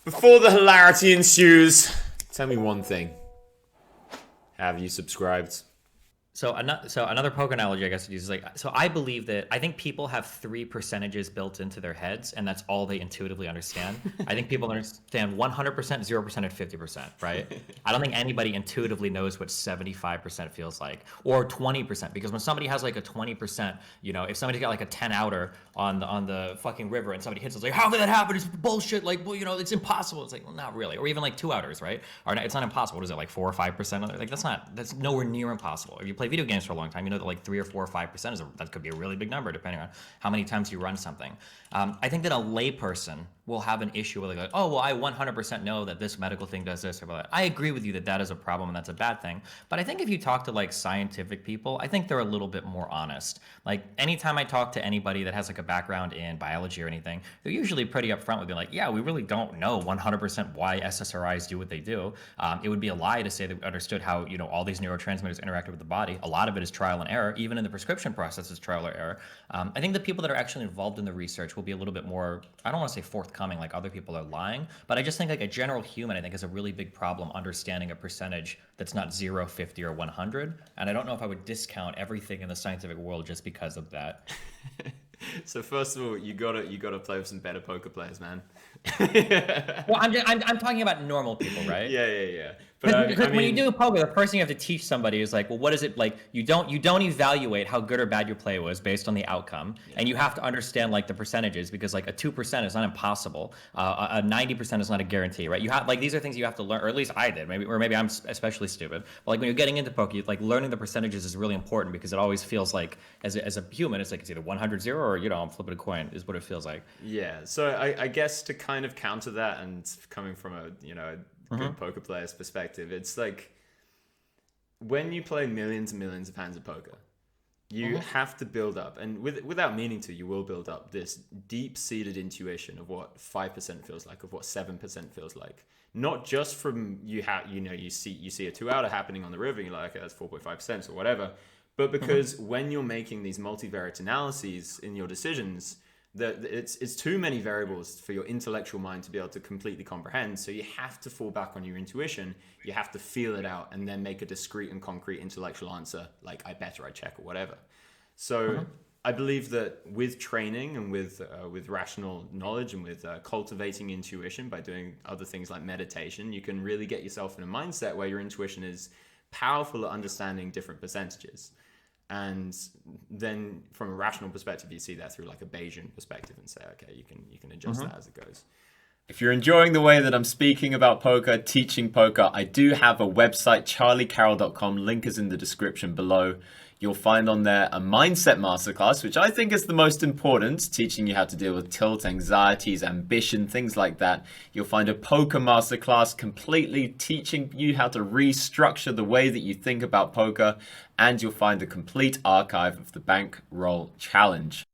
Before the hilarity ensues, tell me one thing. Have you subscribed? So another poker analogy I guess to use is I believe that I think people have three percentages built into their heads, and that's all they intuitively understand. I think people understand 100%, 0%, and 50%, right? I don't think anybody intuitively knows what 75% feels like, or 20%, because when somebody has like a 20%, if somebody's got like a 10 outer on the fucking river and somebody hits, it's like, how could that happen? It's bullshit. Like, well, it's impossible. It's like, well, not really. Or even like two outers, right? Or it's not impossible. What is it, like 4 or 5%? Like that's nowhere near impossible. If you play video games for a long time, you know that like 3 or 4 or 5% that could be a really big number depending on how many times you run something. I think that a layperson will have an issue with like, oh well, I 100% know that this medical thing does this or that. I agree with you that that is a problem and that's a bad thing. But I think if you talk to like scientific people, I think they're a little bit more honest. Like anytime I talk to anybody that has like a background in biology or anything, they're usually pretty upfront with being like, yeah, we really don't know 100% why SSRIs do what they do. It would be a lie to say that we understood how all these neurotransmitters interacted with the body. A lot of it is trial and error. Even in the prescription process is trial or error. I think the people that are actually involved in the research will be a little bit more, I don't want to say forthcoming like other people are lying, but I just think like a general human, I think, has a really big problem understanding a percentage that's not 0, 50, or 100. And I don't know if I would discount everything in the scientific world just because of that. So first of all, you gotta play with some better poker players, man. Well, I'm talking about normal people, right? Yeah, yeah, yeah. But Because I when you mean, do poker, the first thing you have to teach somebody is like, well, what is it like? You don't evaluate how good or bad your play was based on the outcome, and you have to understand like the percentages because like a 2% is not impossible, a 90% is not a guarantee, right? You have like these are things you have to learn, or at least I did, maybe I'm especially stupid. But like when you're getting into poker, like learning the percentages is really important because it always feels like as a human, it's like it's either 100-0 or I'm flipping a coin is what it feels like. yeah. So I guess to kind of counter that, and coming from a good Mm-hmm. poker player's perspective, it's like when you play millions and millions of hands of poker, you Mm-hmm. have to build up, and without meaning to, you will build up this deep-seated intuition of what 5% feels like, of what 7% feels like. Not just from you see a two-outer happening on the river, and you're like, okay, that's 4.5% or whatever, but Mm-hmm. because when you're making these multivariate analyses in your decisions, that it's too many variables for your intellectual mind to be able to completely comprehend. So you have to fall back on your intuition. You have to feel it out and then make a discrete and concrete intellectual answer, like I bet or I check or whatever. So Mm-hmm. I believe that with training and with rational knowledge and with cultivating intuition by doing other things like meditation, you can really get yourself in a mindset where your intuition is powerful at understanding different percentages. And then from a rational perspective, you see that through like a Bayesian perspective and say, okay, you can adjust Mm-hmm. that as it goes. If you're enjoying the way that I'm speaking about poker, teaching poker, I do have a website, charliecarrel.com. Link is in the description below. You'll find on there a mindset masterclass, which I think is the most important, teaching you how to deal with tilt, anxieties, ambition, things like that. You'll find a poker masterclass completely teaching you how to restructure the way that you think about poker. And you'll find a complete archive of the bankroll challenge.